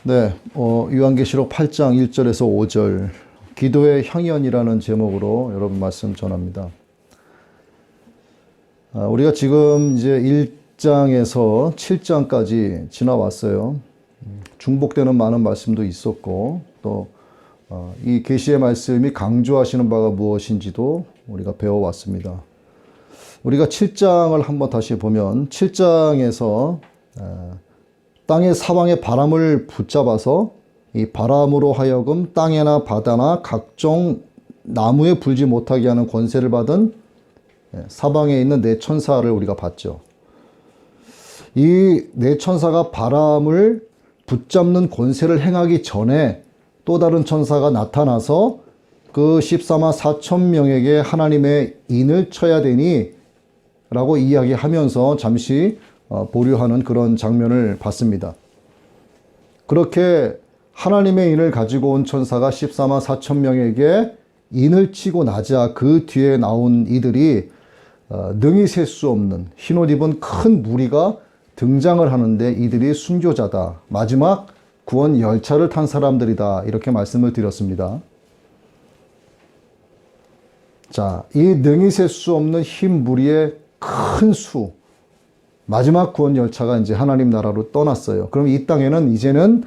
네, 요한계시록 8장 1절에서 5절 기도의 향연이라는 제목으로 여러분 말씀 전합니다. 우리가 지금 이제 1장에서 7장까지 지나왔어요. 중복되는 많은 말씀도 있었고 또 이 계시의 말씀이 강조하시는 바가 무엇인지도 우리가 배워왔습니다. 우리가 7장을 한번 다시 보면 7장에서 땅의 사방의 바람을 붙잡아서 이 바람으로 하여금 땅이나 바다나 각종 나무에 불지 못하게 하는 권세를 받은 사방에 있는 네 천사를 우리가 봤죠. 이 네 천사가 바람을 붙잡는 권세를 행하기 전에 또 다른 천사가 나타나서 그 14만 4천 명에게 하나님의 인을 쳐야 되니 라고 이야기하면서 잠시 보류하는 그런 장면을 봤습니다. 그렇게 하나님의 인을 가지고 온 천사가 14만 4천 명에게 인을 치고 나자 그 뒤에 나온 이들이 능히 셀 수 없는 흰옷 입은 큰 무리가 등장을 하는데 이들이 순교자다. 마지막 구원 열차를 탄 사람들이다. 이렇게 말씀을 드렸습니다. 자, 이 능히 셀 수 없는 흰 무리의 큰 수, 마지막 구원 열차가 이제 하나님 나라로 떠났어요. 그럼 이 땅에는 이제는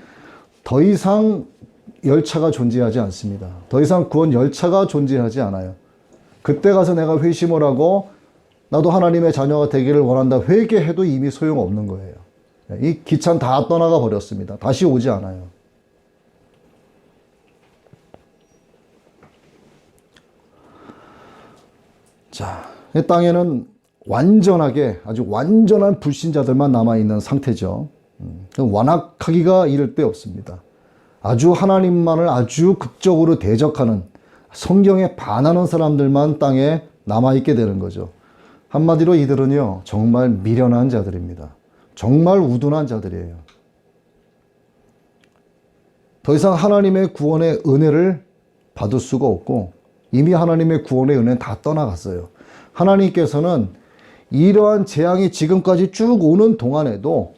더 이상 열차가 존재하지 않습니다. 더 이상 구원 열차가 존재하지 않아요. 그때 가서 내가 회심을 하고 나도 하나님의 자녀가 되기를 원한다 회개해도 이미 소용없는 거예요. 이 기차는 다 떠나가 버렸습니다. 다시 오지 않아요. 자, 이 땅에는 완전하게 아주 완전한 불신자들만 남아있는 상태죠. 완악하기가 이를 데 없습니다. 아주 하나님만을 아주 극적으로 대적하는 성경에 반하는 사람들만 땅에 남아있게 되는 거죠. 한마디로 이들은요 정말 미련한 자들입니다. 정말 우둔한 자들이에요. 더 이상 하나님의 구원의 은혜를 받을 수가 없고 이미 하나님의 구원의 은혜는 다 떠나갔어요. 하나님께서는 이러한 재앙이 지금까지 쭉 오는 동안에도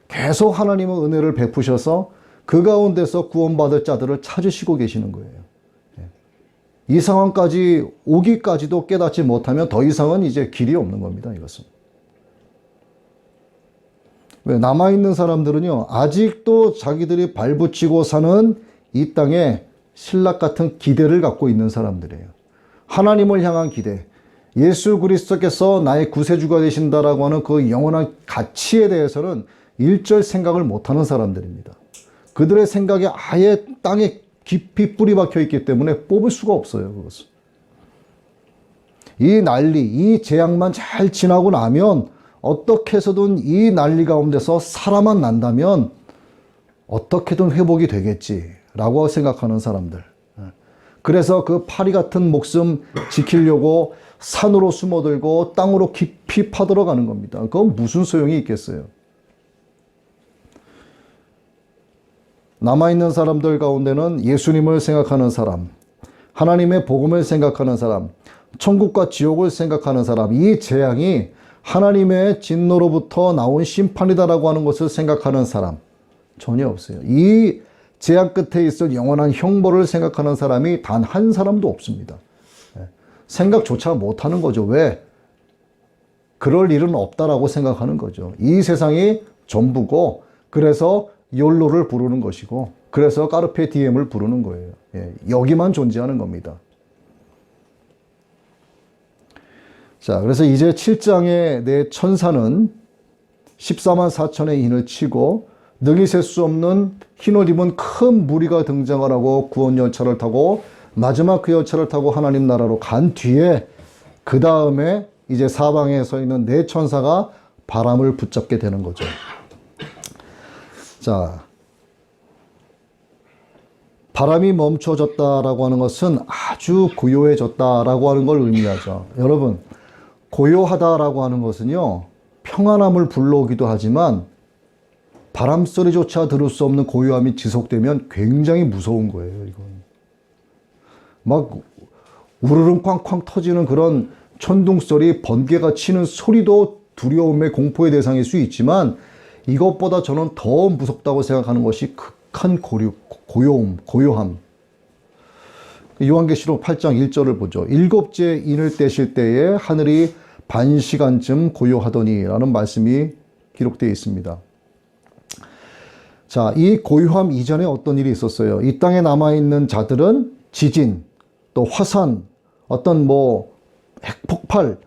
계속 하나님의 은혜를 베푸셔서 그 가운데서 구원받을 자들을 찾으시고 계시는 거예요. 이 상황까지 오기까지도 깨닫지 못하면 더 이상은 이제 길이 없는 겁니다. 이것은. 왜? 남아있는 사람들은요 아직도 자기들이 발붙이고 사는 이 땅에 신락 같은 기대를 갖고 있는 사람들이에요. 하나님을 향한 기대, 예수 그리스도께서 나의 구세주가 되신다라고 하는 그 영원한 가치에 대해서는 일절 생각을 못하는 사람들입니다. 그들의 생각이 아예 땅에 깊이 뿌리 박혀 있기 때문에 뽑을 수가 없어요. 그것을. 이 난리, 이 재앙만 잘 지나고 나면 어떻게 해서든 이 난리 가운데서 살아만 난다면 어떻게든 회복이 되겠지라고 생각하는 사람들. 그래서 그 파리 같은 목숨 지키려고 산으로 숨어들고 땅으로 깊이 파들어가는 겁니다. 그건 무슨 소용이 있겠어요? 남아있는 사람들 가운데는 예수님을 생각하는 사람, 하나님의 복음을 생각하는 사람, 천국과 지옥을 생각하는 사람, 이 재앙이 하나님의 진노로부터 나온 심판이다라고 하는 것을 생각하는 사람 전혀 없어요. 이 재앙 끝에 있을 영원한 형벌을 생각하는 사람이 단 한 사람도 없습니다. 생각조차 못하는 거죠. 왜? 그럴 일은 없다라고 생각하는 거죠. 이 세상이 전부고 그래서 욜로를 부르는 것이고 그래서 까르페 디엠을 부르는 거예요. 여기만 존재하는 겁니다. 자, 그래서 이제 7장의 네 천사는 14만 4천의 인을 치고 능히 셀 수 없는 흰옷 입은 큰 무리가 등장을 하고 구원 열차를 타고 마지막 그 열차를 타고 하나님 나라로 간 뒤에 그 다음에 이제 사방에 서 있는 네 천사가 바람을 붙잡게 되는 거죠. 자, 바람이 멈춰졌다라고 하는 것은 아주 고요해졌다라고 하는 걸 의미하죠. 여러분, 고요하다라고 하는 것은요, 평안함을 불러오기도 하지만 바람 소리조차 들을 수 없는 고요함이 지속되면 굉장히 무서운 거예요, 이건. 막 우르릉 쾅쾅 터지는 그런 천둥소리, 번개가 치는 소리도 두려움의 공포의 대상일 수 있지만 이것보다 저는 더 무섭다고 생각하는 것이 극한 고요함. 요한계시록 8장 1절을 보죠. 일곱째 인을 떼실 때에 하늘이 반시간쯤 고요하더니 라는 말씀이 기록되어 있습니다. 자, 이 고요함 이전에 어떤 일이 있었어요? 이 땅에 남아있는 자들은 지진, 또 화산, 어떤 핵폭발,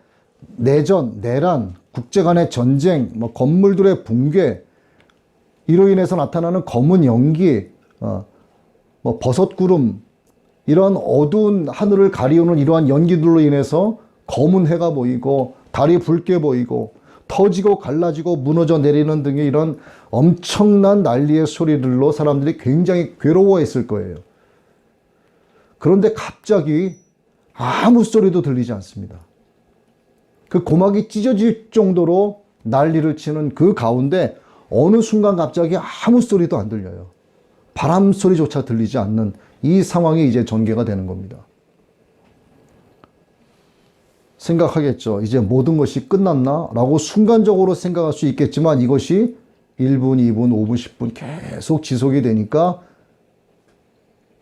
내전, 내란, 국제 간의 전쟁, 건물들의 붕괴, 이로 인해서 나타나는 검은 연기, 버섯구름, 이러한 어두운 하늘을 가리우는 이러한 연기들로 인해서 검은 해가 보이고 달이 붉게 보이고 터지고 갈라지고 무너져 내리는 등의 이런 엄청난 난리의 소리들로 사람들이 굉장히 괴로워했을 거예요. 그런데 갑자기 아무 소리도 들리지 않습니다. 그 고막이 찢어질 정도로 난리를 치는 그 가운데 어느 순간 갑자기 아무 소리도 안 들려요. 바람 소리조차 들리지 않는 이 상황이 이제 전개가 되는 겁니다. 생각하겠죠. 이제 모든 것이 끝났나? 라고 순간적으로 생각할 수 있겠지만 이것이 1분, 2분, 5분, 10분 계속 지속이 되니까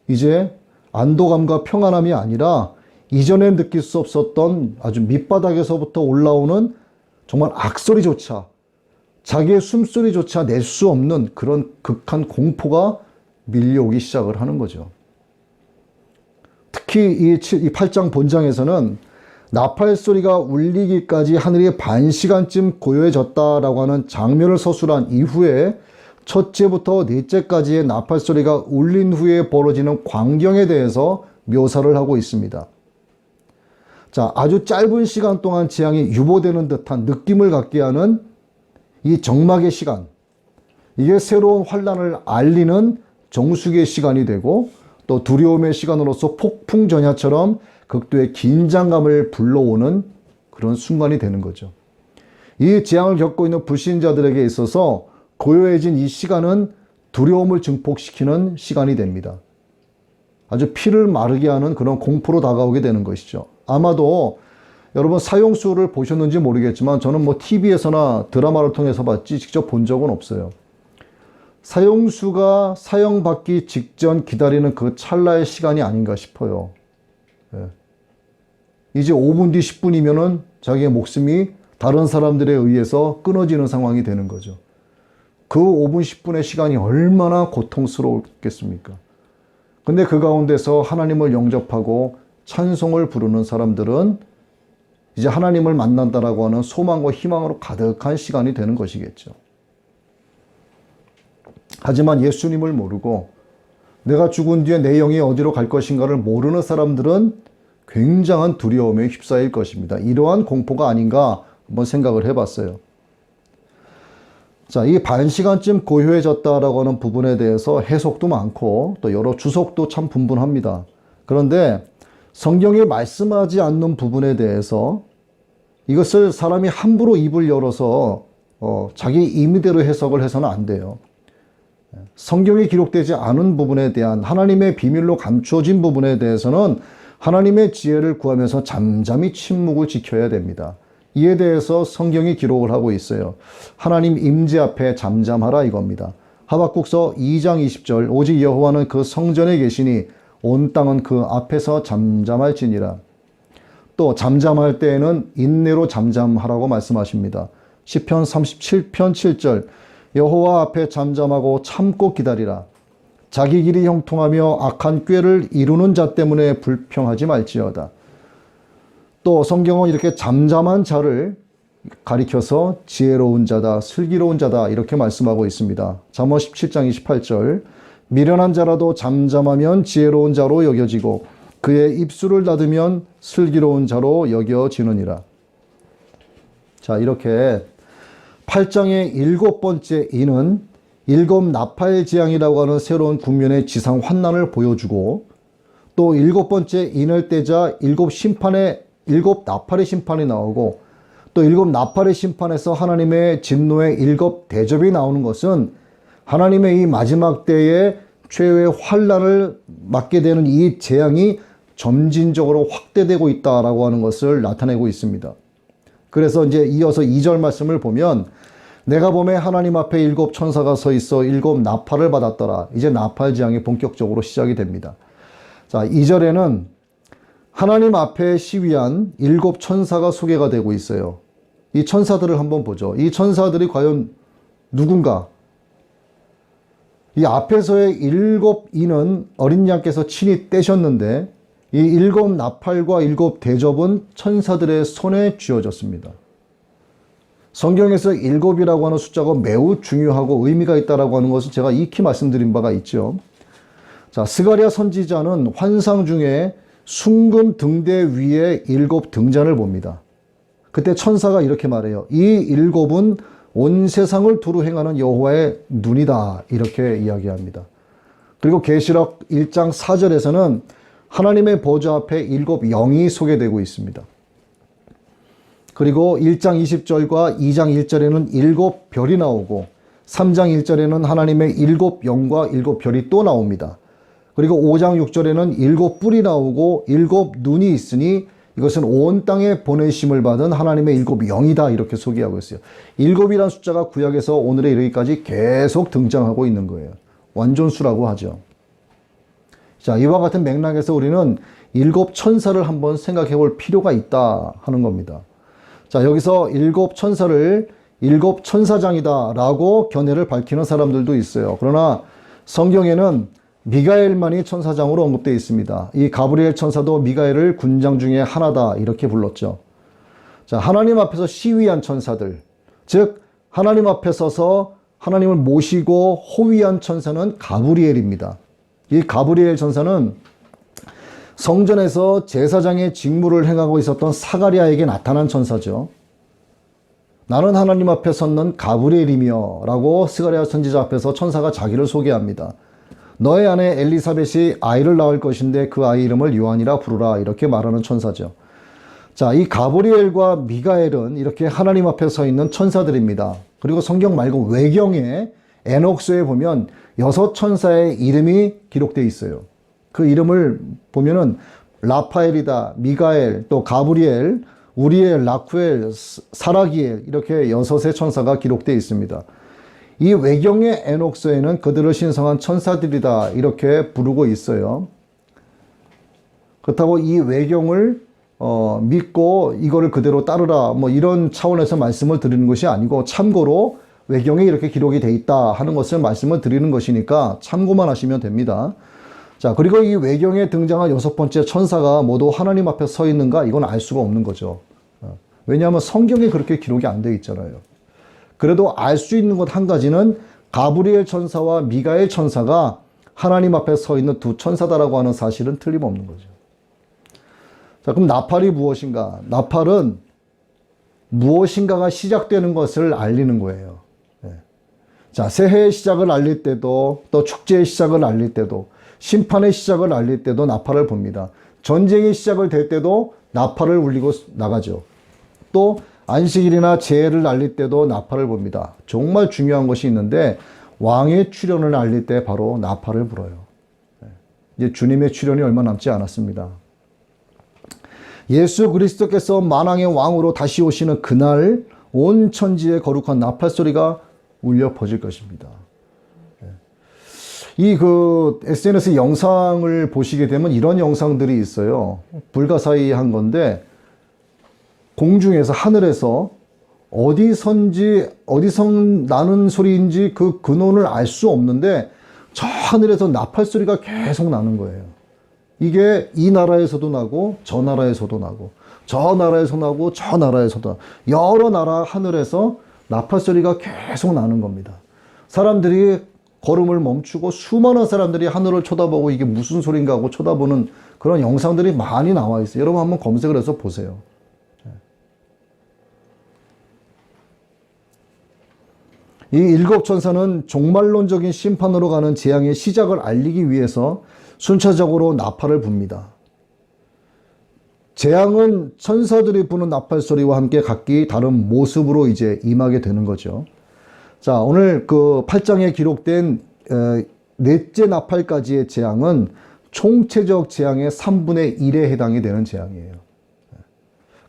이제 안도감과 평안함이 아니라 이전에 느낄 수 없었던 아주 밑바닥에서부터 올라오는 정말 악소리조차, 자기의 숨소리조차 낼 수 없는 그런 극한 공포가 밀려오기 시작을 하는 거죠. 특히 이 8장 본장에서는 나팔 소리가 울리기까지 하늘이 반시간쯤 고요해졌다라고 하는 장면을 서술한 이후에 첫째부터 넷째까지의 나팔 소리가 울린 후에 벌어지는 광경에 대해서 묘사를 하고 있습니다. 자, 아주 짧은 시간 동안 재앙이 유보되는 듯한 느낌을 갖게 하는 이 정막의 시간, 이게 새로운 환란을 알리는 정수기의 시간이 되고 또 두려움의 시간으로서 폭풍전야처럼 극도의 긴장감을 불러오는 그런 순간이 되는 거죠. 이 재앙을 겪고 있는 불신자들에게 있어서 고요해진 이 시간은 두려움을 증폭시키는 시간이 됩니다. 아주 피를 마르게 하는 그런 공포로 다가오게 되는 것이죠. 아마도 여러분 사형수를 보셨는지 모르겠지만 저는 TV에서나 드라마를 통해서 봤지 직접 본 적은 없어요. 사형수가 사형받기 직전 기다리는 그 찰나의 시간이 아닌가 싶어요. 이제 5분 뒤 10분이면은 자기의 목숨이 다른 사람들에 의해서 끊어지는 상황이 되는 거죠. 그 5분 10분의 시간이 얼마나 고통스러웠겠습니까? 근데 그 가운데서 하나님을 영접하고 찬송을 부르는 사람들은 이제 하나님을 만난다라고 하는 소망과 희망으로 가득한 시간이 되는 것이겠죠. 하지만 예수님을 모르고 내가 죽은 뒤에 내 영이 어디로 갈 것인가를 모르는 사람들은 굉장한 두려움에 휩싸일 것입니다. 이러한 공포가 아닌가 한번 생각을 해봤어요. 자, 이 반시간쯤 고요해졌다라고 하는 부분에 대해서 해석도 많고 또 여러 주석도 참 분분합니다. 그런데 성경이 말씀하지 않는 부분에 대해서 이것을 사람이 함부로 입을 열어서 자기 임의대로 해석을 해서는 안 돼요. 성경이 기록되지 않은 부분에 대한 하나님의 비밀로 감추어진 부분에 대해서는 하나님의 지혜를 구하면서 잠잠히 침묵을 지켜야 됩니다. 이에 대해서 성경이 기록을 하고 있어요. 하나님 임재 앞에 잠잠하라 이겁니다. 하박국서 2장 20절 오직 여호와는 그 성전에 계시니 온 땅은 그 앞에서 잠잠할지니라. 또 잠잠할 때에는 인내로 잠잠하라고 말씀하십니다. 시편 37편 7절 여호와 앞에 잠잠하고 참고 기다리라. 자기 길이 형통하며 악한 꾀를 이루는 자 때문에 불평하지 말지어다. 또 성경은 이렇게 잠잠한 자를 가리켜서 지혜로운 자다, 슬기로운 자다 이렇게 말씀하고 있습니다. 잠언 17장 28절 미련한 자라도 잠잠하면 지혜로운 자로 여겨지고 그의 입술을 닫으면 슬기로운 자로 여겨지느니라. 자, 이렇게 8장의 7번째 인은 일곱 나팔 재앙이라고 하는 새로운 국면의 지상 환난을 보여주고 또 7번째 인을 떼자 일곱 나팔의 심판이 나오고 또 일곱 나팔의 심판에서 하나님의 진노의 7 대접이 나오는 것은 하나님의 이 마지막 때에 최후의 환난을 맞게 되는 이 재앙이 점진적으로 확대되고 있다라고 하는 것을 나타내고 있습니다. 그래서 이제 이어서 2절 말씀을 보면 내가 보매 하나님 앞에 7 천사가 서 있어 7 나팔을 받았더라. 이제 나팔 재앙이 본격적으로 시작이 됩니다. 자, 2절에는 하나님 앞에 시위한 7 천사가 소개가 되고 있어요. 이 천사들을 한번 보죠. 이 천사들이 과연 누군가? 이 앞에서의 7 인은 어린 양께서 친히 떼셨는데 이 7 나팔과 7 대접은 천사들의 손에 쥐어졌습니다. 성경에서 7이라고 하는 숫자가 매우 중요하고 의미가 있다고 하는 것을 제가 익히 말씀드린 바가 있죠. 자, 스가랴 선지자는 환상 중에 숭금 등대 위에 7 등잔을 봅니다. 그때 천사가 이렇게 말해요. 이 7은 온 세상을 두루 행하는 여호와의 눈이다. 이렇게 이야기합니다. 그리고 계시록 1장 4절에서는 하나님의 보좌 앞에 7 영이 소개되고 있습니다. 그리고 1장 20절과 2장 1절에는 7 별이 나오고 3장 1절에는 하나님의 7 영과 7 별이 또 나옵니다. 그리고 5장 6절에는 7 뿔이 나오고 7 눈이 있으니 이것은 온 땅에 보내심을 받은 하나님의 7 영이다. 이렇게 소개하고 있어요. 7이라는 숫자가 구약에서 오늘에 이르기까지 계속 등장하고 있는 거예요. 완전수라고 하죠. 자, 이와 같은 맥락에서 우리는 7 천사를 한번 생각해 볼 필요가 있다 하는 겁니다. 자, 여기서 7 천사를 7 천사장이다 라고 견해를 밝히는 사람들도 있어요. 그러나 성경에는 미가엘만이 천사장으로 언급되어 있습니다. 이 가브리엘 천사도 미가엘을 군장 중에 하나다 이렇게 불렀죠. 자, 하나님 앞에서 시위한 천사들, 즉 하나님 앞에 서서 하나님을 모시고 호위한 천사는 가브리엘입니다. 이 가브리엘 천사는 성전에서 제사장의 직무를 행하고 있었던 사가랴에게 나타난 천사죠. 나는 하나님 앞에 섰는 가브리엘이며 라고 스가랴 선지자 앞에서 천사가 자기를 소개합니다. 너의 아내 엘리사벳이 아이를 낳을 것인데 그 아이 이름을 요한이라 부르라 이렇게 말하는 천사죠. 자, 이 가브리엘과 미가엘은 이렇게 하나님 앞에 서 있는 천사들입니다. 그리고 성경 말고 외경에 에녹서에 보면 6 천사의 이름이 기록되어 있어요. 그 이름을 보면은 라파엘이다, 미가엘, 또 가브리엘, 우리엘, 라쿠엘, 사라기엘 이렇게 6의 천사가 기록되어 있습니다. 이 외경의 에녹서에는 그들을 신성한 천사들이다 이렇게 부르고 있어요. 그렇다고 이 외경을 믿고 이거를 그대로 따르라 뭐 이런 차원에서 말씀을 드리는 것이 아니고 참고로 외경에 이렇게 기록이 돼 있다 하는 것을 말씀을 드리는 것이니까 참고만 하시면 됩니다. 자, 그리고 이 외경에 등장한 6번째 천사가 모두 하나님 앞에 서 있는가 이건 알 수가 없는 거죠. 왜냐하면 성경에 그렇게 기록이 안 돼 있잖아요. 그래도 알 수 있는 것 한 가지는 가브리엘 천사와 미가엘 천사가 하나님 앞에 서 있는 2 천사다라고 하는 사실은 틀림없는 거죠. 자, 그럼 나팔이 무엇인가? 나팔은 무엇인가가 시작되는 것을 알리는 거예요. 자, 새해의 시작을 알릴 때도 또 축제의 시작을 알릴 때도 심판의 시작을 알릴 때도 나팔을 봅니다. 전쟁이 시작을 될 때도 나팔을 울리고 나가죠. 또 안식일이나 제해를 알릴 때도 나팔을 봅니다. 정말 중요한 것이 있는데 왕의 출현을 알릴 때 바로 나팔을 불어요. 이제 주님의 출현이 얼마 남지 않았습니다. 예수 그리스도께서 만왕의 왕으로 다시 오시는 그날 온 천지에 거룩한 나팔 소리가 울려 퍼질 것입니다. 이 SNS 영상을 보시게 되면 이런 영상들이 있어요. 불가사의 한 건데 공중에서 하늘에서 어디서 나는 소리인지 그 근원을 알 수 없는데 저 하늘에서 나팔 소리가 계속 나는 거예요. 이게 이 나라에서도 나고 저 나라에서도 나고 저 나라에서 나고 저 나라에서도 나고 여러 나라 하늘에서 나팔 소리가 계속 나는 겁니다. 사람들이 걸음을 멈추고 수많은 사람들이 하늘을 쳐다보고 이게 무슨 소린가 하고 쳐다보는 그런 영상들이 많이 나와 있어요. 여러분 한번 검색을 해서 보세요. 이 7 천사는 종말론적인 심판으로 가는 재앙의 시작을 알리기 위해서 순차적으로 나팔을 붑니다. 재앙은 천사들이 부는 나팔 소리와 함께 각기 다른 모습으로 이제 임하게 되는 거죠. 자, 오늘 그 8장에 기록된 넷째 나팔까지의 재앙은 총체적 재앙의 3분의 1에 해당이 되는 재앙이에요.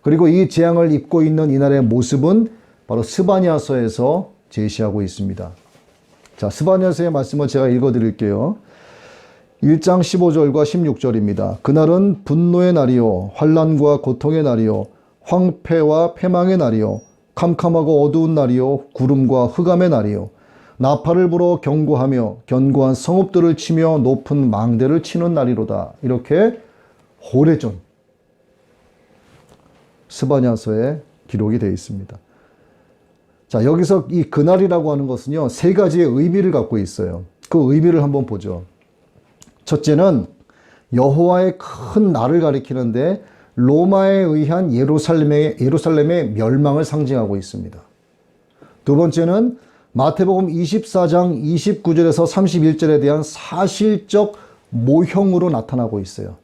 그리고 이 재앙을 입고 있는 이날의 모습은 바로 스바냐서에서 제시하고 있습니다. 자, 스바냐서의 말씀을 제가 읽어드릴게요. 1장 15절과 16절입니다. 그날은 분노의 날이요 환난과 고통의 날이요 황폐와 패망의 날이요 캄캄하고 어두운 날이요 구름과 흑암의 날이요 나팔을 불어 경고하며 견고한 성읍들을 치며 높은 망대를 치는 날이로다. 이렇게 오래전 스바냐서에 기록이 되어 있습니다. 자, 여기서 이 그날이라고 하는 것은요, 세 가지의 의미를 갖고 있어요. 그 의미를 한번 보죠. 첫째는 여호와의 큰 날을 가리키는데 로마에 의한 예루살렘의 멸망을 상징하고 있습니다. 두 번째는 마태복음 24장 29절에서 31절에 대한 사실적 모형으로 나타나고 있어요.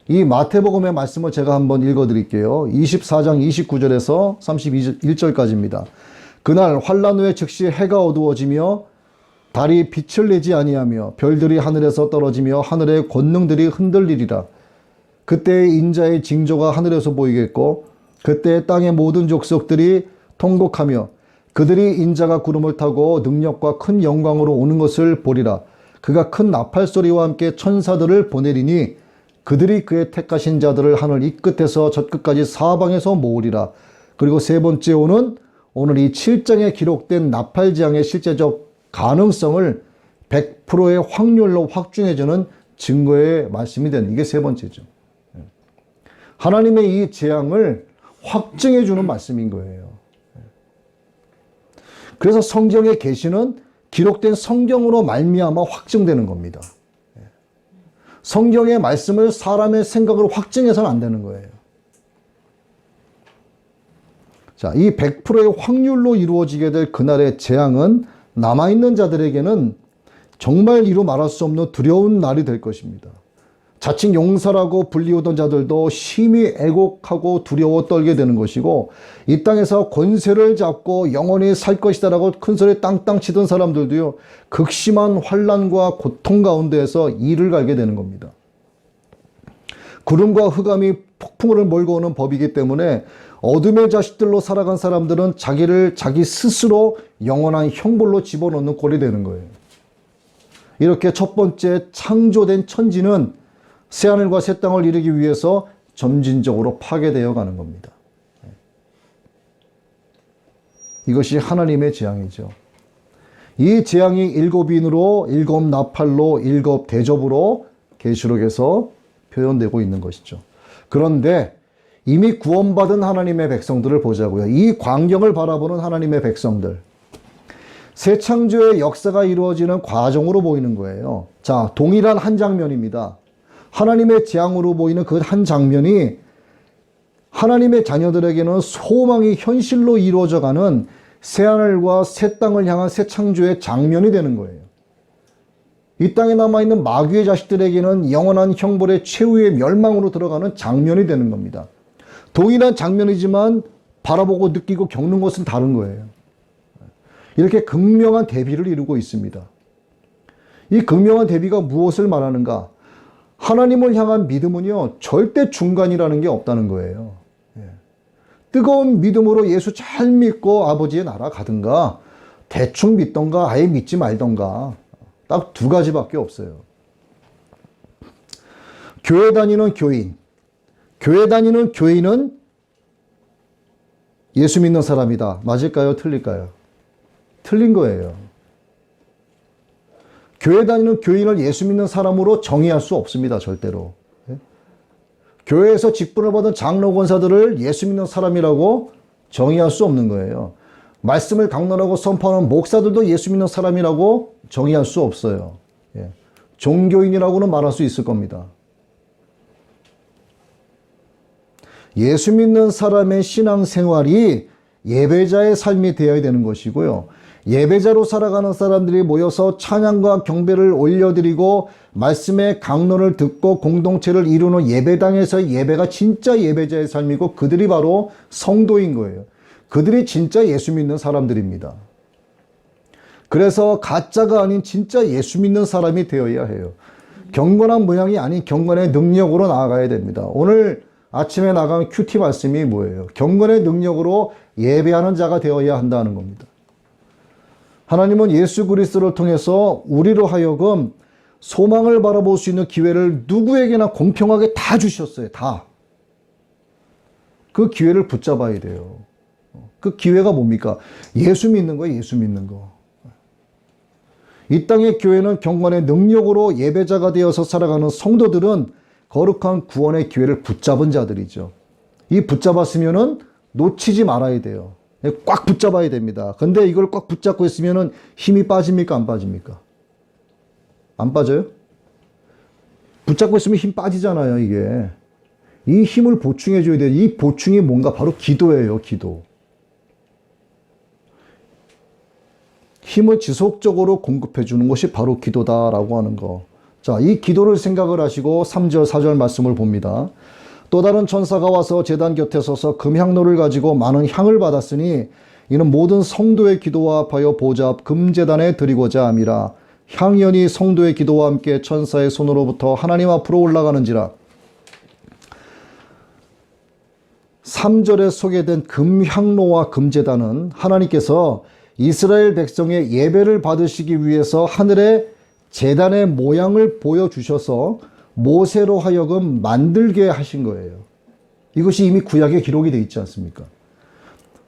이 마태복음의 말씀을 제가 한번 읽어드릴게요. 24장 29절에서 31절까지입니다. 그날 환란 후에 즉시 해가 어두워지며 달이 빛을 내지 아니하며 별들이 하늘에서 떨어지며 하늘의 권능들이 흔들리리라. 그때 인자의 징조가 하늘에서 보이겠고 그때 땅의 모든 족속들이 통곡하며 그들이 인자가 구름을 타고 능력과 큰 영광으로 오는 것을 보리라. 그가 큰 나팔 소리와 함께 천사들을 보내리니 그들이 그의 택하신 자들을 하늘 이 끝에서 저 끝까지 사방에서 모으리라. 그리고 세 번째 오는 오늘 이 7장에 기록된 나팔 재앙의 실제적 가능성을 100%의 확률로 확증해주는 증거의 말씀이 되는 이게 세 번째죠. 하나님의 이 재앙을 확증해주는 말씀인 거예요. 그래서 성경의 계시는 기록된 성경으로 말미암아 확증되는 겁니다. 성경의 말씀을 사람의 생각으로 확증해서는 안 되는 거예요. 자, 이 100%의 확률로 이루어지게 될 그날의 재앙은 남아있는 자들에게는 정말 이루 말할 수 없는 두려운 날이 될 것입니다. 자칭 용사라고 불리우던 자들도 심히 애곡하고 두려워 떨게 되는 것이고 이 땅에서 권세를 잡고 영원히 살 것이다라고 큰소리 땅땅 치던 사람들도요 극심한 환난과 고통 가운데에서 이를 갈게 되는 겁니다. 구름과 흑암이 폭풍을 몰고 오는 법이기 때문에 어둠의 자식들로 살아간 사람들은 자기를 자기 스스로 영원한 형벌로 집어넣는 꼴이 되는 거예요. 이렇게 첫 번째 창조된 천지는 새하늘과 새 땅을 이루기 위해서 점진적으로 파괴되어 가는 겁니다. 이것이 하나님의 재앙이죠. 이 재앙이 일곱 인으로, 일곱 나팔로, 일곱 대접으로 계시록에서 표현되고 있는 것이죠. 그런데 이미 구원받은 하나님의 백성들을 보자고요. 이 광경을 바라보는 하나님의 백성들. 새 창조의 역사가 이루어지는 과정으로 보이는 거예요. 자, 동일한 한 장면입니다. 하나님의 재앙으로 보이는 그 한 장면이 하나님의 자녀들에게는 소망이 현실로 이루어져가는 새하늘과 새 땅을 향한 새 창조의 장면이 되는 거예요. 이 땅에 남아있는 마귀의 자식들에게는 영원한 형벌의 최후의 멸망으로 들어가는 장면이 되는 겁니다. 동일한 장면이지만 바라보고 느끼고 겪는 것은 다른 거예요. 이렇게 극명한 대비를 이루고 있습니다. 이 극명한 대비가 무엇을 말하는가? 하나님을 향한 믿음은요, 절대 중간이라는 게 없다는 거예요. 뜨거운 믿음으로 예수 잘 믿고 아버지의 나라 가든가, 대충 믿던가, 아예 믿지 말던가, 딱 두 가지밖에 없어요. 교회 다니는 교인, 교회 다니는 교인은 예수 믿는 사람이다. 맞을까요? 틀릴까요? 틀린 거예요. 교회 다니는 교인을 예수 믿는 사람으로 정의할 수 없습니다. 절대로. 교회에서 직분을 받은 장로 권사들을 예수 믿는 사람이라고 정의할 수 없는 거예요. 말씀을 강론하고 선포하는 목사들도 예수 믿는 사람이라고 정의할 수 없어요. 종교인이라고는 말할 수 있을 겁니다. 예수 믿는 사람의 신앙생활이 예배자의 삶이 되어야 되는 것이고요. 예배자로 살아가는 사람들이 모여서 찬양과 경배를 올려드리고 말씀의 강론을 듣고 공동체를 이루는 예배당에서 예배가 진짜 예배자의 삶이고 그들이 바로 성도인 거예요. 그들이 진짜 예수 믿는 사람들입니다. 그래서 가짜가 아닌 진짜 예수 믿는 사람이 되어야 해요. 경건한 모양이 아닌 경건의 능력으로 나아가야 됩니다. 오늘 아침에 나간 큐티 말씀이 뭐예요? 경건의 능력으로 예배하는 자가 되어야 한다는 겁니다. 하나님은 예수 그리스도를 통해서 우리로 하여금 소망을 바라볼 수 있는 기회를 누구에게나 공평하게 다 주셨어요. 다. 그 기회를 붙잡아야 돼요. 그 기회가 뭡니까? 예수 믿는 거예요. 예수 믿는 거. 이 땅의 교회는 경건의 능력으로 예배자가 되어서 살아가는 성도들은 거룩한 구원의 기회를 붙잡은 자들이죠. 이 붙잡았으면은 놓치지 말아야 돼요. 꽉 붙잡아야 됩니다. 근데 이걸 꽉 붙잡고 있으면은 힘이 빠집니까? 안 빠집니까? 안 빠져요? 붙잡고 있으면 힘 빠지잖아요, 이게. 이 힘을 보충해 줘야 돼요. 이 보충이 뭔가? 바로 기도예요, 기도. 힘을 지속적으로 공급해 주는 것이 바로 기도다라고 하는 거. 자, 이 기도를 생각을 하시고 3절, 4절 말씀을 봅니다. 또 다른 천사가 와서 제단 곁에 서서 금향로를 가지고 많은 향을 받았으니 이는 모든 성도의 기도와 합하여 보좌 앞 금제단에 드리고자 함이라. 향연이 성도의 기도와 함께 천사의 손으로부터 하나님 앞으로 올라가는지라. 3절에 소개된 금향로와 금제단은 하나님께서 이스라엘 백성의 예배를 받으시기 위해서 하늘의 제단의 모양을 보여주셔서 모세로 하여금 만들게 하신 거예요. 이것이 이미 구약에 기록이 되어 있지 않습니까?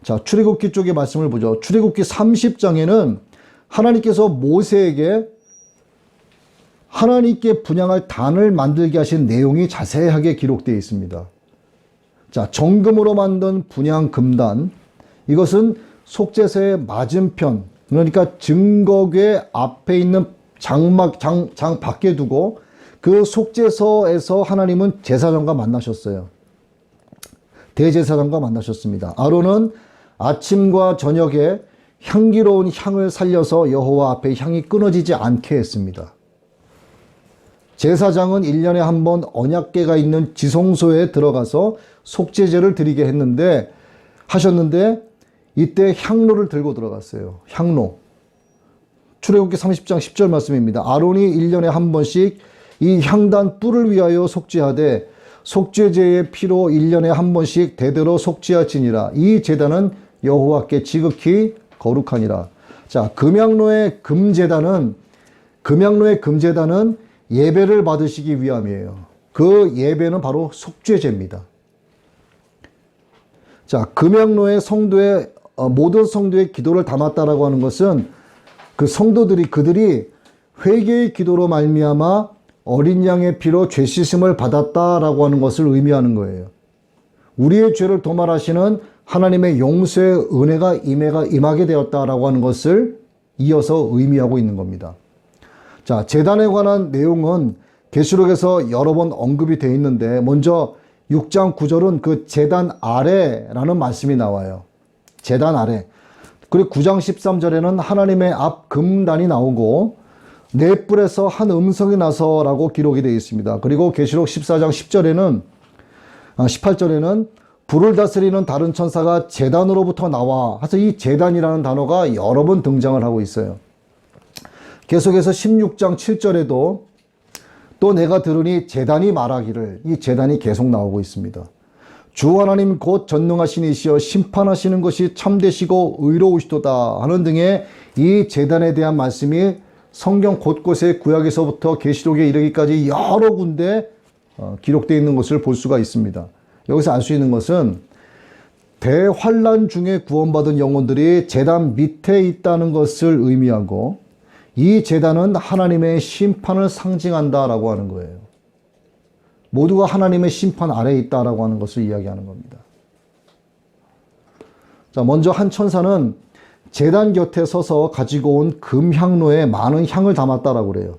자, 출애굽기 쪽의 말씀을 보죠. 출애굽기 30장에는 하나님께서 모세에게 하나님께 분향할 단을 만들게 하신 내용이 자세하게 기록되어 있습니다. 자, 정금으로 만든 분향 금단, 이것은 속죄소의 맞은편, 그러니까 증거궤 앞에 있는 장 밖에 두고 그 속죄소에서 하나님은 제사장과 만나셨어요. 대제사장과 만나셨습니다. 아론은 아침과 저녁에 향기로운 향을 살려서 여호와 앞에 향이 끊어지지 않게 했습니다. 제사장은 1년에 한 번 언약궤가 있는 지성소에 들어가서 속죄제를 드리게 하셨는데 이때 향로를 들고 들어갔어요. 향로. 출애굽기 30장 10절 말씀입니다. 아론이 1년에 한 번씩 이 향단 뿔을 위하여 속죄하되 속죄제의 피로 1년에 한 번씩 대대로 속죄하지니라. 이 제단은 여호와께 지극히 거룩하니라. 자, 금향로의 금제단은 예배를 받으시기 위함이에요. 그 예배는 바로 속죄제입니다. 자, 금향로의 모든 성도의 기도를 담았다라고 하는 것은 그 그들이 회개의 기도로 말미암아 어린 양의 피로 죄 씻음을 받았다라고 하는 것을 의미하는 거예요. 우리의 죄를 도말하시는 하나님의 용서의 은혜가 임하게 되었다라고 하는 것을 이어서 의미하고 있는 겁니다. 자, 제단에 관한 내용은 계시록에서 여러 번 언급이 되어 있는데 먼저 6장 9절은 그 제단 아래라는 말씀이 나와요. 제단 아래. 그리고 9장 13절에는 하나님의 앞 금단이 나오고 네 뿔에서 한 음성이 나서라고 기록이 되어 있습니다. 그리고 계시록 14장 18절에는 불을 다스리는 다른 천사가 제단으로부터 나와 해서 이 제단이라는 단어가 여러 번 등장을 하고 있어요. 계속해서 16장 7절에도 또 내가 들으니 제단이 말하기를, 이 제단이 계속 나오고 있습니다. 주 하나님 곧 전능하신 이시여 심판하시는 것이 참되시고 의로우시도다 하는 등의 이 제단에 대한 말씀이 성경 곳곳에 구약에서부터 계시록에 이르기까지 여러 군데 기록되어 있는 것을 볼 수가 있습니다. 여기서 알 수 있는 것은 대환란 중에 구원받은 영혼들이 제단 밑에 있다는 것을 의미하고 이 제단은 하나님의 심판을 상징한다라고 하는 거예요. 모두가 하나님의 심판 아래에 있다라고 하는 것을 이야기하는 겁니다. 자, 먼저 한 천사는 제단 곁에 서서 가지고 온 금향로에 많은 향을 담았다라고 그래요.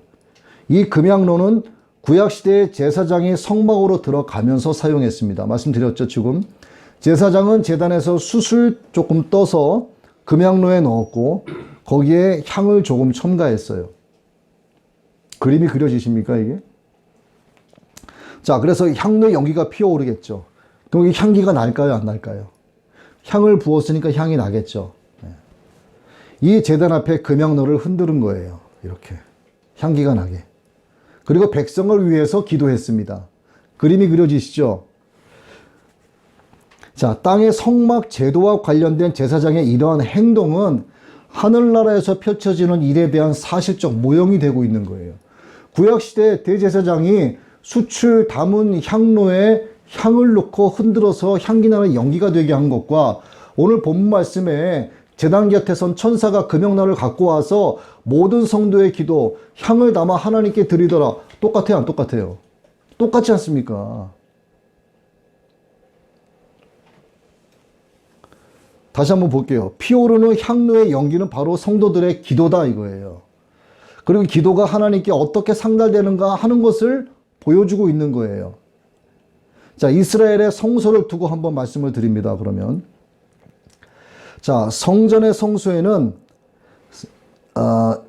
이 금향로는 구약시대의 제사장이 성막으로 들어가면서 사용했습니다. 말씀드렸죠, 지금. 제사장은 제단에서 숯을 조금 떠서 금향로에 넣었고 거기에 향을 조금 첨가했어요. 그림이 그려지십니까, 이게? 자, 그래서 향로에 연기가 피어오르겠죠. 그럼 이 향기가 날까요, 안 날까요? 향을 부었으니까 향이 나겠죠. 이 제단 앞에 금향로를 흔드는 거예요. 이렇게. 향기가 나게. 그리고 백성을 위해서 기도했습니다. 그림이 그려지시죠? 자, 땅의 성막 제도와 관련된 제사장의 이러한 행동은 하늘나라에서 펼쳐지는 일에 대한 사실적 모형이 되고 있는 거예요. 구약시대 대제사장이 숯을 담은 향로에 향을 넣고 흔들어서 향기나는 연기가 되게 한 것과 오늘 본문 말씀에 제단 곁에 선 천사가 금영날을 갖고 와서 모든 성도의 기도, 향을 담아 하나님께 드리더라. 똑같아요, 안 똑같아요? 똑같지 않습니까? 다시 한번 볼게요. 피오르는 향로의 연기는 바로 성도들의 기도다 이거예요. 그리고 기도가 하나님께 어떻게 상달되는가 하는 것을 보여주고 있는 거예요. 자, 이스라엘의 성소를 두고 한번 말씀을 드립니다. 그러면 자, 성전의 성소에는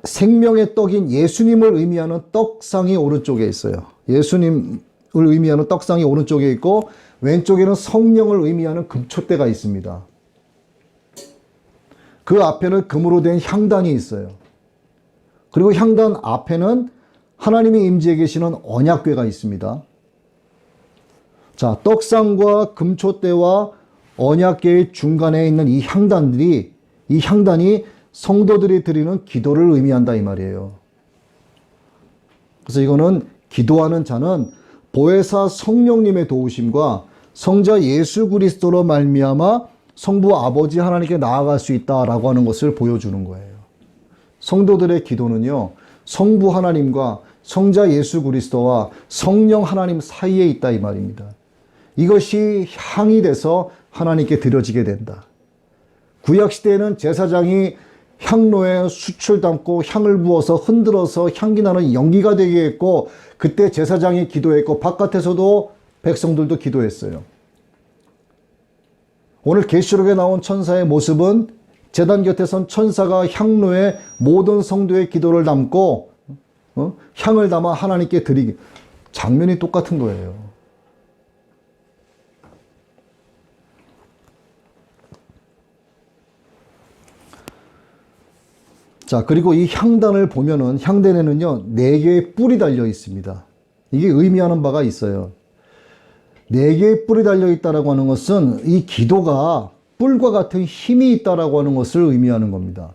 생명의 떡인 예수님을 의미하는 떡상이 오른쪽에 있어요. 예수님을 의미하는 떡상이 오른쪽에 있고 왼쪽에는 성령을 의미하는 금촛대가 있습니다. 그 앞에는 금으로 된 향단이 있어요. 그리고 향단 앞에는 하나님이 임재해 계시는 언약궤가 있습니다. 자, 떡상과 금촛대와 언약궤의 중간에 있는 이 향단이 성도들이 드리는 기도를 의미한다 이 말이에요. 그래서 이거는 기도하는 자는 보혜사 성령님의 도우심과 성자 예수 그리스도로 말미암아 성부 아버지 하나님께 나아갈 수 있다라고 하는 것을 보여주는 거예요. 성도들의 기도는요, 성부 하나님과 성자 예수 그리스도와 성령 하나님 사이에 있다 이 말입니다. 이것이 향이 돼서 하나님께 드려지게 된다. 구약시대에는 제사장이 향로에 숯을 담고 향을 부어서 흔들어서 향기나는 연기가 되게 했고 그때 제사장이 기도했고 바깥에서도 백성들도 기도했어요. 오늘 계시록에 나온 천사의 모습은 제단 곁에 선 천사가 향로에 모든 성도의 기도를 담고 향을 담아 하나님께 드리기. 장면이 똑같은 거예요. 자, 그리고 이 향단을 보면은 향단에는요 4개의 뿔이 달려 있습니다. 이게 의미하는 바가 있어요. 4개의 뿔이 달려 있다라고 하는 것은 이 기도가 뿔과 같은 힘이 있다라고 하는 것을 의미하는 겁니다.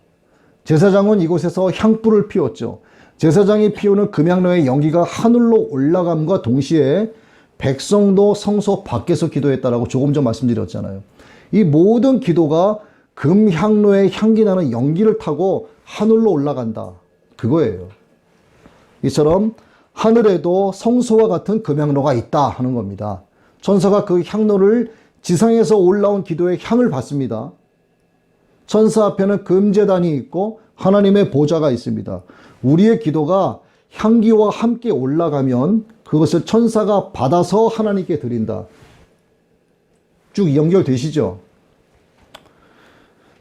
제사장은 이곳에서 향불을 피웠죠. 제사장이 피우는 금향로의 연기가 하늘로 올라감과 동시에 백성도 성소 밖에서 기도했다라고 조금 전 말씀드렸잖아요. 이 모든 기도가 금향로의 향기나는 연기를 타고 하늘로 올라간다. 그거예요. 이처럼 하늘에도 성소와 같은 금향로가 있다 하는 겁니다. 천사가 그 향로를 지상에서 올라온 기도의 향을 받습니다. 천사 앞에는 금제단이 있고 하나님의 보좌가 있습니다. 우리의 기도가 향기와 함께 올라가면 그것을 천사가 받아서 하나님께 드린다. 쭉 연결되시죠?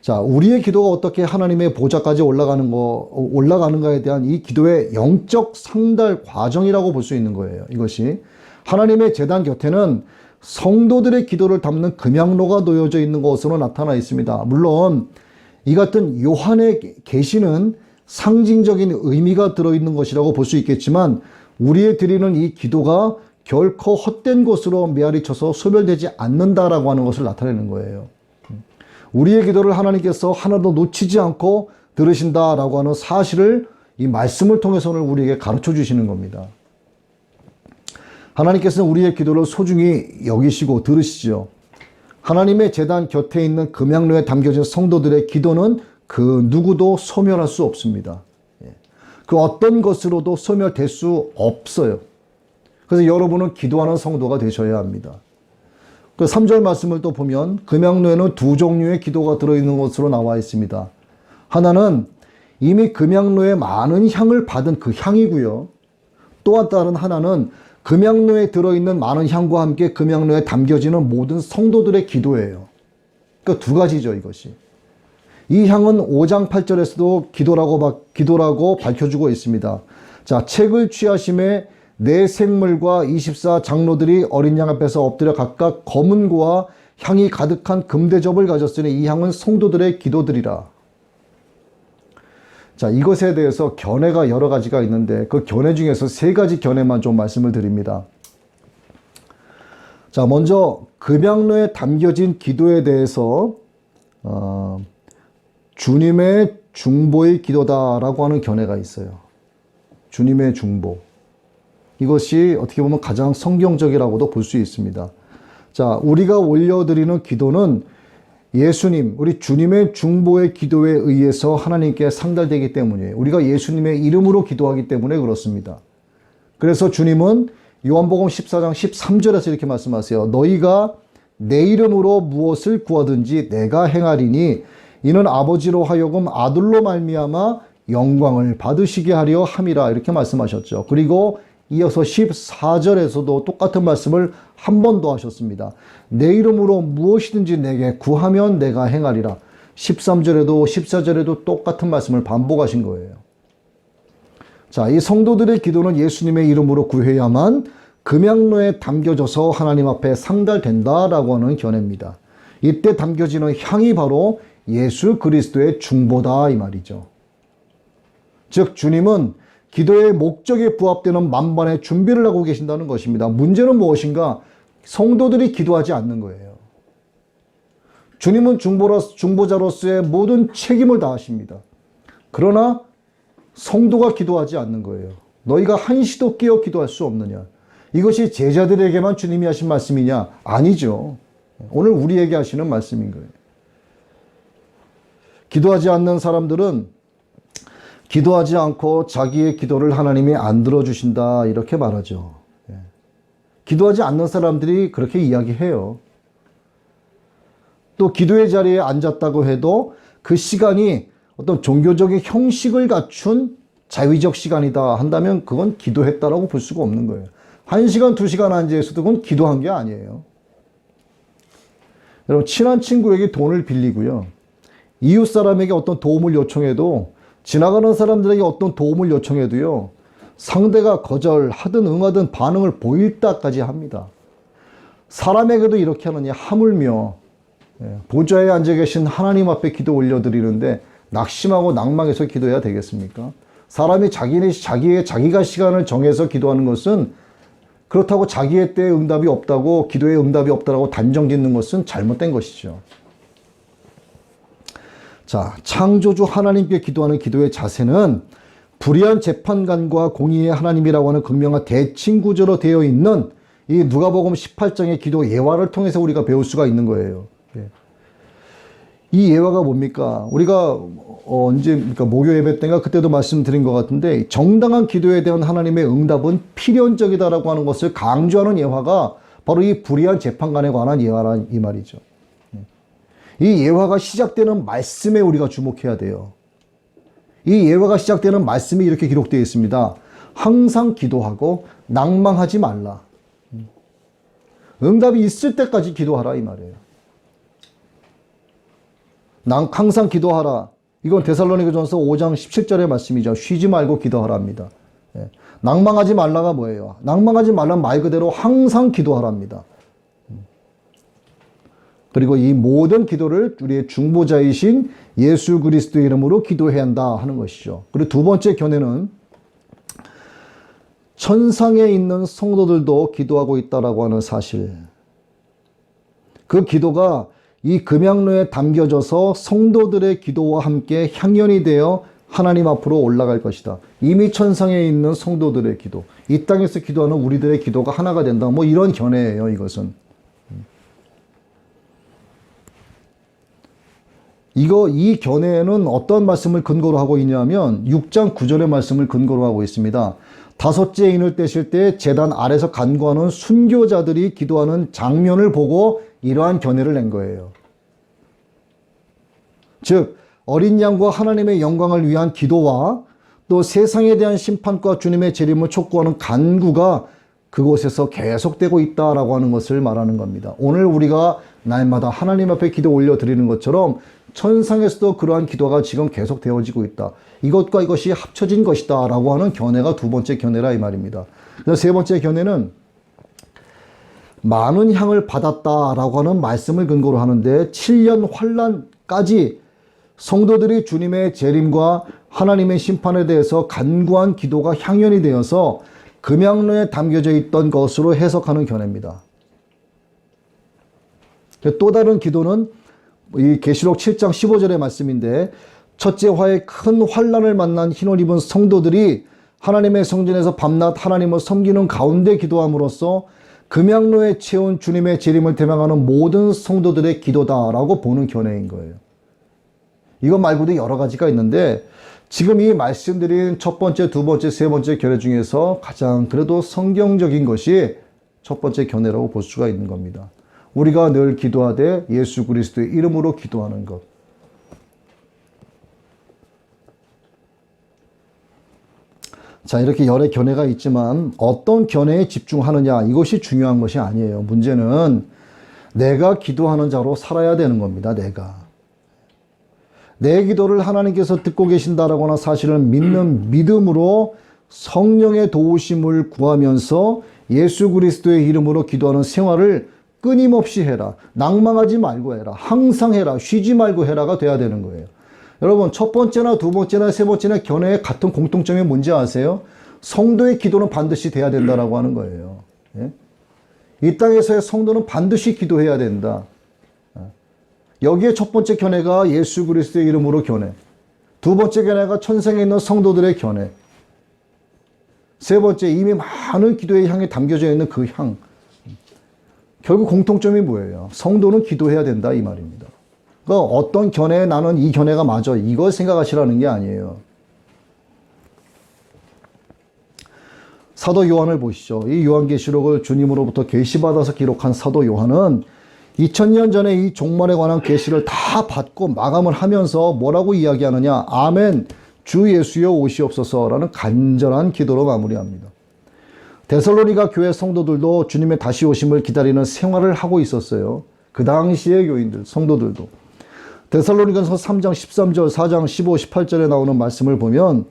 자, 우리의 기도가 어떻게 하나님의 보좌까지 올라가는가에 대한 이 기도의 영적 상달 과정이라고 볼 수 있는 거예요. 이것이 하나님의 제단 곁에는 성도들의 기도를 담는 금향로가 놓여져 있는 것으로 나타나 있습니다. 물론 이 같은 요한의 계시는 상징적인 의미가 들어있는 것이라고 볼 수 있겠지만 우리의 드리는 이 기도가 결코 헛된 것으로 메아리쳐서 소멸되지 않는다라고 하는 것을 나타내는 거예요. 우리의 기도를 하나님께서 하나도 놓치지 않고 들으신다라고 하는 사실을 이 말씀을 통해서 오늘 우리에게 가르쳐 주시는 겁니다. 하나님께서는 우리의 기도를 소중히 여기시고 들으시죠. 하나님의 제단 곁에 있는 금향로에 담겨진 성도들의 기도는 그 누구도 소멸할 수 없습니다. 그 어떤 것으로도 소멸될 수 없어요. 그래서 여러분은 기도하는 성도가 되셔야 합니다. 그 3절 말씀을 또 보면 금향로에는 2종류의 기도가 들어있는 것으로 나와 있습니다. 하나는 이미 금향로에 많은 향을 받은 그 향이고요. 또 다른 하나는 금향로에 들어있는 많은 향과 함께 금향로에 담겨지는 모든 성도들의 기도예요. 그러니까 2가지죠, 이것이. 이 향은 5장 8절에서도 기도라고 밝혀주고 있습니다. 자, 책을 취하심에 네 생물과 24 장로들이 어린 양 앞에서 엎드려 각각 검은 고와 향이 가득한 금대접을 가졌으니 이 향은 성도들의 기도들이라. 자, 이것에 대해서 견해가 여러 가지가 있는데 그 견해 중에서 3가지 견해만 좀 말씀을 드립니다. 자, 먼저 금향로에 담겨진 기도에 대해서 주님의 중보의 기도다라고 하는 견해가 있어요. 주님의 중보. 이것이 어떻게 보면 가장 성경적이라고도 볼 수 있습니다. 자, 우리가 올려드리는 기도는 예수님, 우리 주님의 중보의 기도에 의해서 하나님께 상달되기 때문이에요. 우리가 예수님의 이름으로 기도하기 때문에 그렇습니다. 그래서 주님은 요한복음 14장 13절에서 이렇게 말씀하세요. 너희가 내 이름으로 무엇을 구하든지 내가 행하리니 이는 아버지로 하여금 아들로 말미암아 영광을 받으시게 하려 함이라 이렇게 말씀하셨죠. 그리고 이어서 14절에서도 똑같은 말씀을 한 번 더 하셨습니다. 내 이름으로 무엇이든지 내게 구하면 내가 행하리라. 13절에도 14절에도 똑같은 말씀을 반복하신 거예요. 자, 이 성도들의 기도는 예수님의 이름으로 구해야만 금양로에 담겨져서 하나님 앞에 상달된다라고 하는 견해입니다. 이때 담겨지는 향이 바로 예수 그리스도의 중보다 이 말이죠. 즉 주님은 기도의 목적에 부합되는 만반의 준비를 하고 계신다는 것입니다. 문제는 무엇인가? 성도들이 기도하지 않는 거예요. 주님은 중보자로서의 모든 책임을 다하십니다. 그러나 성도가 기도하지 않는 거예요. 너희가 한시도 깨어 기도할 수 없느냐? 이것이 제자들에게만 주님이 하신 말씀이냐? 아니죠. 오늘 우리에게 하시는 말씀인 거예요. 기도하지 않는 사람들은 기도하지 않고 자기의 기도를 하나님이 안 들어주신다 이렇게 말하죠. 기도하지 않는 사람들이 그렇게 이야기해요. 또 기도의 자리에 앉았다고 해도 그 시간이 어떤 종교적인 형식을 갖춘 자위적 시간이다 한다면 그건 기도했다라고 볼 수가 없는 거예요. 1시간, 2시간 앉아 있어도 그건 기도한 게 아니에요. 여러분, 친한 친구에게 돈을 빌리고요. 이웃 사람에게 어떤 도움을 요청해도 지나가는 사람들에게 어떤 도움을 요청해도요. 상대가 거절하든 응하든 반응을 보일 때까지 합니다. 사람에게도 이렇게 하느니 하물며 보좌에 앉아 계신 하나님 앞에 기도 올려드리는데 낙심하고 낭망해서 기도해야 되겠습니까? 사람이 자기가 시간을 정해서 기도하는 것은 그렇다고 자기의 때에 응답이 없다고 기도에 응답이 없다고 단정 짓는 것은 잘못된 것이죠. 자, 창조주 하나님께 기도하는 기도의 자세는 불의한 재판관과 공의의 하나님이라고 하는 극명한 대칭 구조로 되어 있는 이 누가복음 18장의 기도 예화를 통해서 우리가 배울 수가 있는 거예요. 이 예화가 뭡니까? 우리가 그러니까 목요 예배 때인가 그때도 말씀드린 것 같은데 정당한 기도에 대한 하나님의 응답은 필연적이다라고 하는 것을 강조하는 예화가 바로 이 불의한 재판관에 관한 예화란 이 말이죠. 이 예화가 시작되는 말씀에 우리가 주목해야 돼요. 이 예화가 시작되는 말씀이 이렇게 기록되어 있습니다. 항상 기도하고 낭망하지 말라. 응답이 있을 때까지 기도하라 이 말이에요. 항상 기도하라. 이건 데살로니가전서 5장 17절의 말씀이죠. 쉬지 말고 기도하랍니다. 낭망하지 말라가 뭐예요? 낭망하지 말란 말 그대로 항상 기도하랍니다. 그리고 이 모든 기도를 우리의 중보자이신 예수 그리스도의 이름으로 기도해야 한다 하는 것이죠. 그리고 두 번째 견해는 천상에 있는 성도들도 기도하고 있다라고 하는 사실. 그 기도가 이 금양로에 담겨져서 성도들의 기도와 함께 향연이 되어 하나님 앞으로 올라갈 것이다. 이미 천상에 있는 성도들의 기도, 이 땅에서 기도하는 우리들의 기도가 하나가 된다. 뭐 이런 견해예요, 이것은. 이 견해는 어떤 말씀을 근거로 하고 있냐면 6장 9절의 말씀을 근거로 하고 있습니다. 다섯째 인을 떼실 때 제단 아래서 간구하는 순교자들이 기도하는 장면을 보고 이러한 견해를 낸 거예요. 즉 어린 양과 하나님의 영광을 위한 기도와 또 세상에 대한 심판과 주님의 재림을 촉구하는 간구가 그곳에서 계속되고 있다라고 하는 것을 말하는 겁니다. 오늘 우리가 날마다 하나님 앞에 기도 올려드리는 것처럼 천상에서도 그러한 기도가 지금 계속 되어지고 있다. 이것과 이것이 합쳐진 것이다 라고 하는 견해가 두 번째 견해라 이 말입니다. 세 번째 견해는 많은 향을 받았다라고 하는 말씀을 근거로 하는데 7년 환난까지 성도들이 주님의 재림과 하나님의 심판에 대해서 간구한 기도가 향연이 되어서 금양로에 담겨져 있던 것으로 해석하는 견해입니다. 또 다른 기도는 이 계시록 7장 15절의 말씀인데 첫째 화에 큰 환난을 만난 흰옷 입은 성도들이 하나님의 성전에서 밤낮 하나님을 섬기는 가운데 기도함으로써 금양로에 채운 주님의 재림을 대망하는 모든 성도들의 기도다라고 보는 견해인 거예요. 이것 말고도 여러 가지가 있는데 지금 이 말씀드린 첫 번째, 두 번째, 세 번째 견해 중에서 가장 그래도 성경적인 것이 첫 번째 견해라고 볼 수가 있는 겁니다. 우리가 늘 기도하되 예수 그리스도의 이름으로 기도하는 것. 자, 이렇게 여러 견해가 있지만 어떤 견해에 집중하느냐, 이것이 중요한 것이 아니에요. 문제는 내가 기도하는 자로 살아야 되는 겁니다. 내 기도를 하나님께서 듣고 계신다라거나 사실을 믿는 믿음으로 성령의 도우심을 구하면서 예수 그리스도의 이름으로 기도하는 생활을 끊임없이 해라. 낭망하지 말고 해라. 항상 해라. 쉬지 말고 해라가 돼야 되는 거예요. 여러분, 첫 번째나 두 번째나 세 번째나 견해의 같은 공통점이 뭔지 아세요? 성도의 기도는 반드시 돼야 된다라고 하는 거예요. 예? 이 땅에서의 성도는 반드시 기도해야 된다. 여기에 첫 번째 견해가 예수 그리스도의 이름으로 견해. 두 번째 견해가 천상에 있는 성도들의 견해. 세 번째, 이미 많은 기도의 향이 담겨져 있는 그 향. 결국 공통점이 뭐예요? 성도는 기도해야 된다 이 말입니다. 그러니까 어떤 견해에 나는 이 견해가 맞아, 이걸 생각하시라는 게 아니에요. 사도 요한을 보시죠. 이 요한계시록을 주님으로부터 계시받아서 기록한 사도 요한은 2000년 전에 이 종말에 관한 계시를 다 받고 마감을 하면서 뭐라고 이야기하느냐? 아멘, 주 예수여 오시옵소서라는 간절한 기도로 마무리합니다. 데살로니가 교회 성도들도 주님의 다시 오심을 기다리는 생활을 하고 있었어요. 그 당시의 교인들, 성도들도. 데살로니가서 3장 13절, 4장 15, 18절에 나오는 말씀을 보면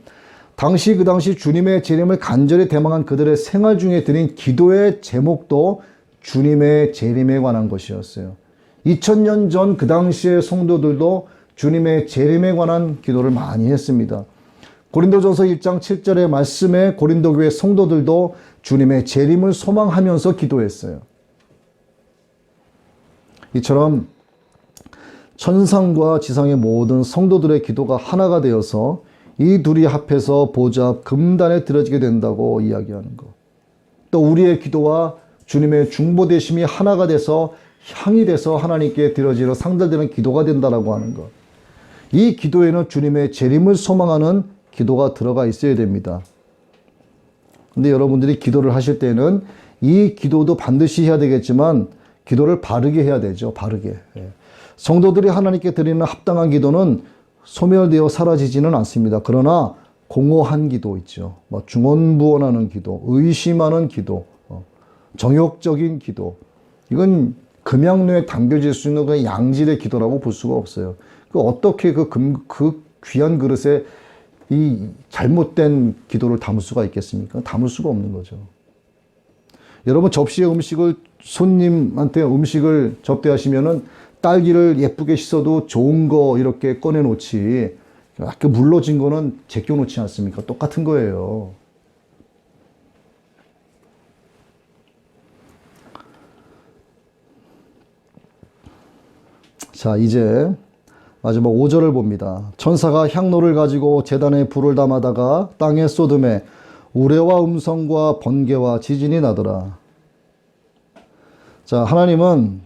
그 당시 주님의 재림을 간절히 대망한 그들의 생활 중에 드린 기도의 제목도 주님의 재림에 관한 것이었어요. 2000년 전 그 당시의 성도들도 주님의 재림에 관한 기도를 많이 했습니다. 고린도전서 1장 7절의 말씀에 고린도 교회 성도들도 주님의 재림을 소망하면서 기도했어요. 이처럼 천상과 지상의 모든 성도들의 기도가 하나가 되어서 이 둘이 합해서 보좌 금단에 들어지게 된다고 이야기하는 것. 또 우리의 기도와 주님의 중보되심이 하나가 돼서 향이 돼서 하나님께 드려지는 상달되는 기도가 된다라고 하는 것. 이 기도에는 주님의 재림을 소망하는 기도가 들어가 있어야 됩니다. 근데 여러분들이 기도를 하실 때는 이 기도도 반드시 해야 되겠지만 기도를 바르게 해야 되죠. 바르게. 성도들이 하나님께 드리는 합당한 기도는 소멸되어 사라지지는 않습니다. 그러나 공허한 기도 있죠. 중언부언하는 기도, 의심하는 기도, 정욕적인 기도. 이건 금양로에 담겨질 수 있는 그 양질의 기도라고 볼 수가 없어요. 어떻게 그 귀한 그릇에 이 잘못된 기도를 담을 수가 있겠습니까? 담을 수가 없는 거죠. 여러분, 접시에 손님한테 음식을 접대하시면은 딸기를 예쁘게 씻어도 좋은 거 이렇게 꺼내놓지, 이렇게 물러진 거는 제껴놓지 않습니까? 똑같은 거예요. 자, 이제 마지막 5절을 봅니다. 천사가 향로를 가지고 제단에 불을 담아다가 땅에 쏟음에 우레와 음성과 번개와 지진이 나더라. 자, 하나님은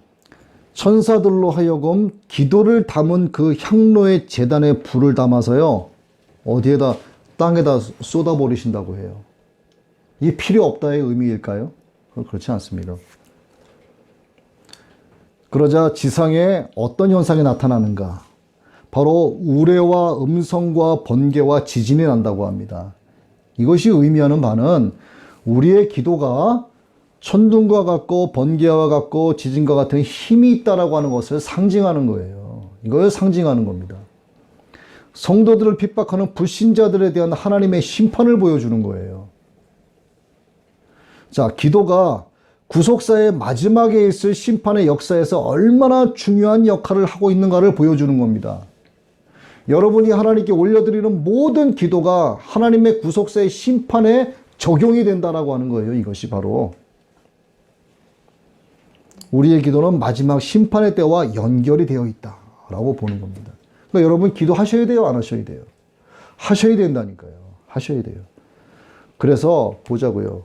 천사들로 하여금 기도를 담은 그 향로의 제단에 불을 담아서요, 어디에다, 땅에다 쏟아버리신다고 해요. 이게 필요 없다의 의미일까요? 그렇지 않습니다. 그러자 지상에 어떤 현상이 나타나는가? 바로 우레와 음성과 번개와 지진이 난다고 합니다. 이것이 의미하는 바는 우리의 기도가 천둥과 같고 번개와 같고 지진과 같은 힘이 있다라고 하는 것을 상징하는 거예요. 이걸 상징하는 겁니다. 성도들을 핍박하는 불신자들에 대한 하나님의 심판을 보여주는 거예요. 자, 기도가 구속사의 마지막에 있을 심판의 역사에서 얼마나 중요한 역할을 하고 있는가를 보여주는 겁니다. 여러분이 하나님께 올려드리는 모든 기도가 하나님의 구속사의 심판에 적용이 된다라고 하는 거예요. 이것이 바로 우리의 기도는 마지막 심판의 때와 연결이 되어 있다라고 보는 겁니다. 그러니까 여러분 기도하셔야 돼요, 안 하셔야 돼요? 하셔야 된다니까요. 하셔야 돼요. 그래서 보자고요.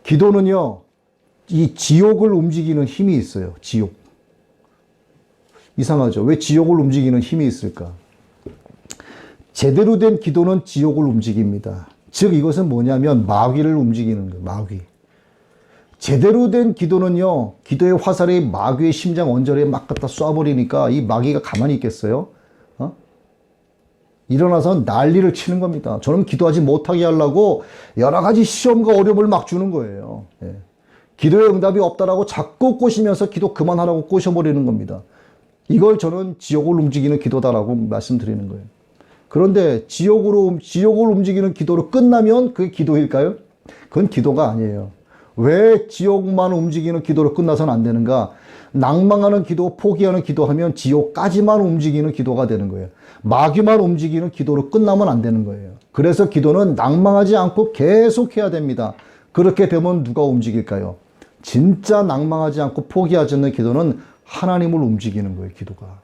기도는요, 이 지옥을 움직이는 힘이 있어요. 지옥. 이상하죠? 왜 지옥을 움직이는 힘이 있을까? 제대로 된 기도는 지옥을 움직입니다. 즉 이것은 뭐냐면 마귀를 움직이는 거예요. 마귀. 제대로 된 기도는요, 기도의 화살이 마귀의 심장 언저리에 막 갖다 쏴버리니까 이 마귀가 가만히 있겠어요? 일어나서 난리를 치는 겁니다. 저는 기도하지 못하게 하려고 여러 가지 시험과 어려움을 막 주는 거예요. 예. 기도의 응답이 없다라고 자꾸 꼬시면서 기도 그만하라고 꼬셔버리는 겁니다. 이걸 저는 지옥을 움직이는 기도다라고 말씀드리는 거예요. 그런데 지옥을 움직이는 기도로 끝나면 그게 기도일까요? 그건 기도가 아니에요. 왜 지옥만 움직이는 기도로 끝나서는 안 되는가? 낭망하는 기도, 포기하는 기도하면 지옥까지만 움직이는 기도가 되는 거예요. 마귀만 움직이는 기도로 끝나면 안 되는 거예요. 그래서 기도는 낭망하지 않고 계속 해야 됩니다. 그렇게 되면 누가 움직일까요? 진짜 낭망하지 않고 포기하지 않는 기도는 하나님을 움직이는 거예요, 기도가.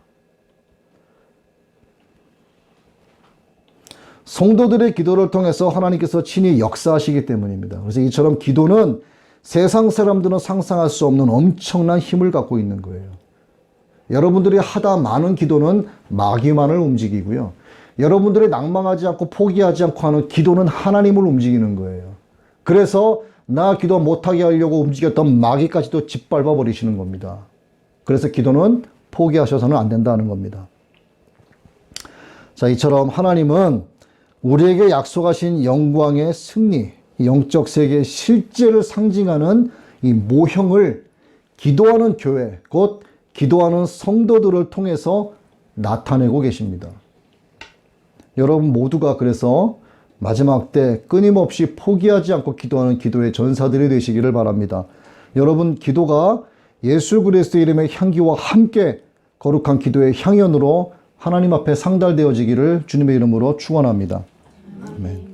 성도들의 기도를 통해서 하나님께서 친히 역사하시기 때문입니다. 그래서 이처럼 기도는 세상 사람들은 상상할 수 없는 엄청난 힘을 갖고 있는 거예요. 여러분들이 하다 많은 기도는 마귀만을 움직이고요. 여러분들이 낭망하지 않고 포기하지 않고 하는 기도는 하나님을 움직이는 거예요. 그래서 나 기도 못하게 하려고 움직였던 마귀까지도 짓밟아 버리시는 겁니다. 그래서 기도는 포기하셔서는 안 된다는 겁니다. 자, 이처럼 하나님은 우리에게 약속하신 영광의 승리, 영적 세계의 실제를 상징하는 이 모형을 기도하는 교회, 곧 기도하는 성도들을 통해서 나타내고 계십니다. 여러분 모두가 그래서 마지막 때 끊임없이 포기하지 않고 기도하는 기도의 전사들이 되시기를 바랍니다. 여러분 기도가 예수 그리스도의 이름의 향기와 함께 거룩한 기도의 향연으로 하나님 앞에 상달되어지기를 주님의 이름으로 축원합니다. 아멘.